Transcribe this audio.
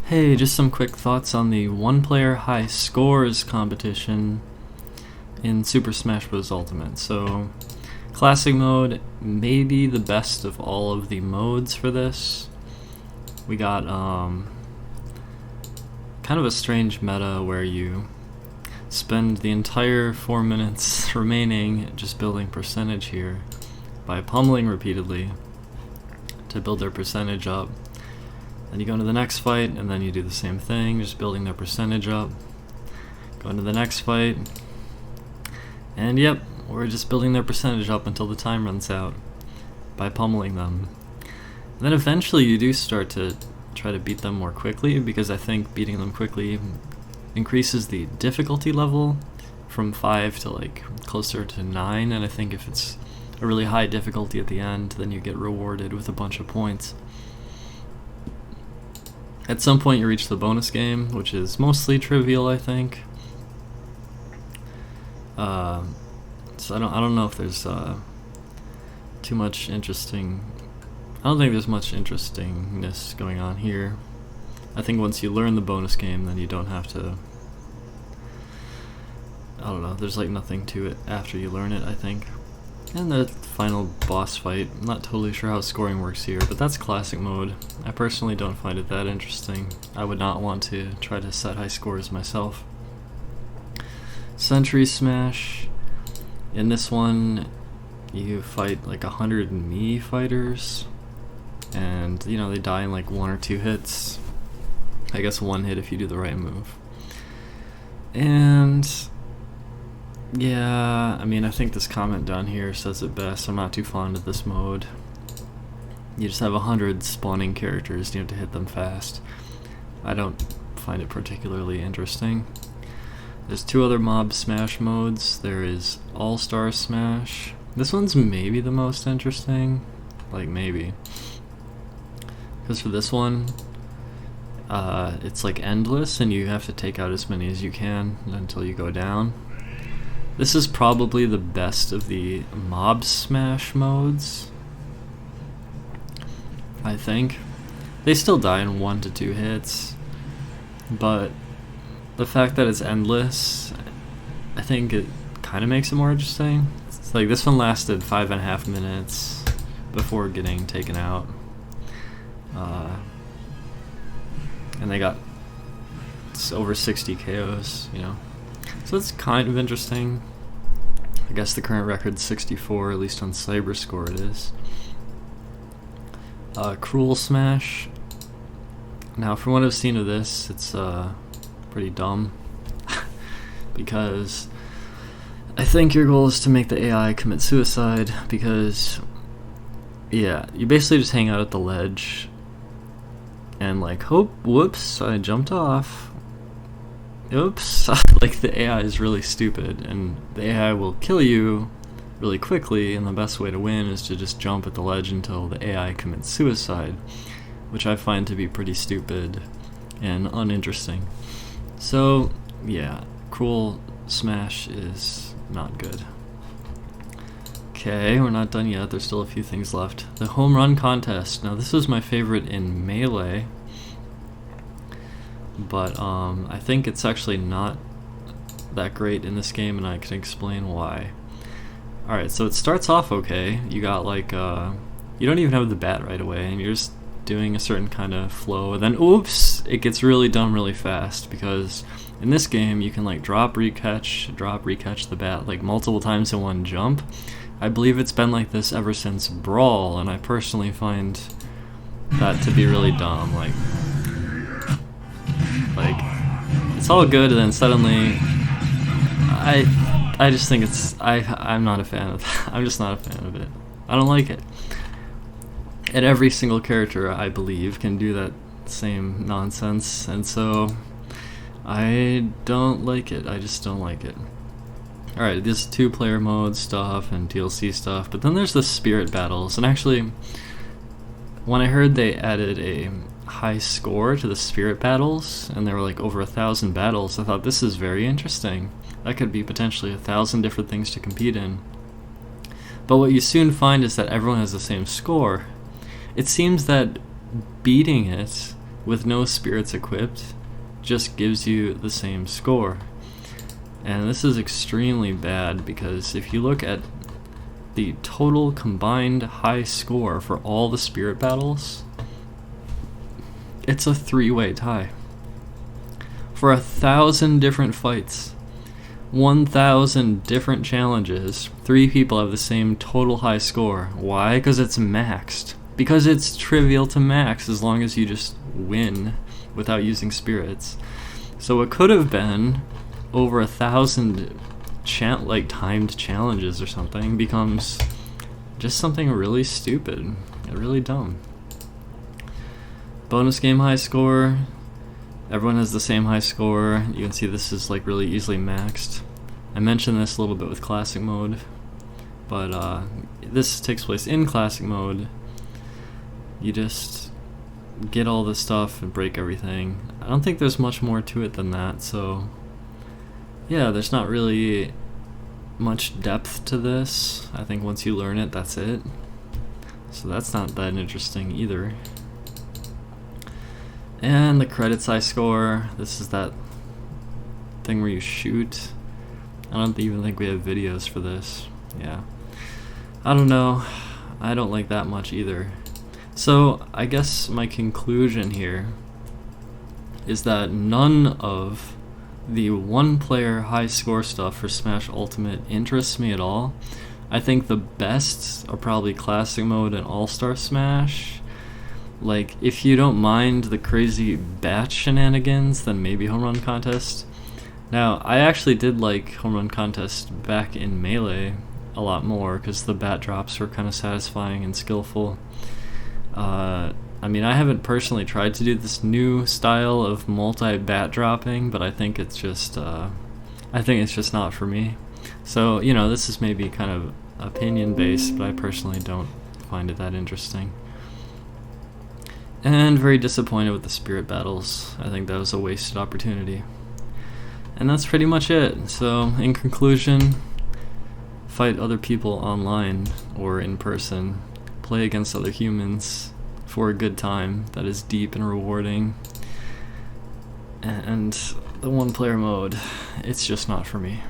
Hey, just some quick thoughts on the one-player high scores competition in Super Smash Bros. Ultimate. So, Classic mode, maybe the best of all of the modes for this. We got kind of a strange meta where you spend the entire 4 minutes remaining just building percentage here by pummeling repeatedly to build their percentage up. Then you go into the next fight, and then you do the same thing, just building their percentage up. Go into the next fight, and yep, we're just building their percentage up until the time runs out by pummeling them. And then eventually you do start to try to beat them more quickly, because I think beating them quickly increases the difficulty level from 5 to like closer to 9, and I think if it's a really high difficulty at the end, then you get rewarded with a bunch of points. At some point you reach the bonus game, which is mostly trivial, I think. So I don't know if there's too much interesting. I don't think there's much interestingness going on here. I think once you learn the bonus game, then you don't have to. I don't know. There's like nothing to it after you learn it, I think. And the final boss fight, I'm not totally sure how scoring works here, but that's classic mode. I personally don't find it that interesting. I would not want to try to set high scores myself. Sentry Smash. In this one, you fight like 100 Mii fighters, and you know, they die in like 1 or 2 hits. I guess 1 hit if you do the right move. And yeah, I mean, I think this comment down here says it best. I'm not too fond of this mode. You just have 100 spawning characters, you have to hit them fast. I don't find it particularly interesting. There's 2 other mob smash modes. There is All-Star Smash. This one's maybe the most interesting. Like, maybe. Because for this one, it's like endless, and you have to take out as many as you can until you go down. This is probably the best of the mob smash modes, I think. They still die in 1 to 2 hits, but the fact that it's endless, I think it kind of makes it more interesting. It's like this one lasted 5.5 minutes before getting taken out, and they got over 60 KOs, you know. So it's kind of interesting. I guess the current record's 64, at least on Cyberscore it is. Cruel Smash. Now, from what I've seen of this, it's pretty dumb. Because I think your goal is to make the AI commit suicide, because, yeah, you basically just hang out at the ledge and like, hope, whoops, I jumped off. Oops, like the AI is really stupid, and the AI will kill you really quickly, and the best way to win is to just jump at the ledge until the AI commits suicide, which I find to be pretty stupid and uninteresting. So, yeah, Cruel Smash is not good. Okay, we're not done yet, there's still a few things left. The home run contest. Now this was my favorite in Melee, but I think it's actually not that great in this game, and I can explain why. Alright, so it starts off okay. You got like, you don't even have the bat right away, and you're just doing a certain kind of flow, and then oops, it gets really dumb really fast, because in this game you can like drop, recatch the bat like multiple times in one jump. I believe it's been like this ever since Brawl, and I personally find that to be really dumb. Like it's all good, and then suddenly I just think it's I'm not a fan of that. I'm just not a fan of it. I don't like it. And every single character, I believe, can do that same nonsense, and so I don't like it. I just don't like it. Alright, this 2-player mode stuff and DLC stuff, but then there's the spirit battles, and actually when I heard they added a high score to the spirit battles, and there were like over 1,000 battles, I thought this is very interesting. That could be potentially 1,000 different things to compete in. But what you soon find is that everyone has the same score. It seems that beating it with no spirits equipped just gives you the same score. And this is extremely bad because if you look at the total combined high score for all the spirit battles, it's a 3-way tie. For 1,000 different fights, 1,000 different challenges, 3 people have the same total high score. Why? Because it's maxed. Because it's trivial to max as long as you just win without using spirits. So it could have been over 1,000 timed challenges or something becomes just something really stupid and really dumb. Bonus game high score. Everyone has the same high score. You can see this is like really easily maxed. I mentioned this a little bit with classic mode, but this takes place in classic mode. You just get all this stuff and break everything. I don't think there's much more to it than that, so yeah, there's not really much depth to this. I think once you learn it, that's it. So that's not that interesting either. And the credits I score, this is that thing where you shoot. I don't even think we have videos for this. Yeah. I don't know. I don't like that much either. So I guess my conclusion here is that none of the one-player high score stuff for Smash Ultimate interests me at all. I think the best are probably Classic Mode and All-Star Smash. Like, if you don't mind the crazy batch shenanigans, then maybe Home Run Contest. Now, I actually did like Home Run Contest back in Melee a lot more, because the bat drops were kind of satisfying and skillful. I mean, I haven't personally tried to do this new style of multi-bat dropping, but I think it's just not for me. So, you know, this is maybe kind of opinion-based, but I personally don't find it that interesting. And very disappointed with the spirit battles. I think that was a wasted opportunity. And that's pretty much it. So, in conclusion, fight other people online or in person. Play against other humans for a good time that is deep and rewarding. And the one-player mode, it's just not for me.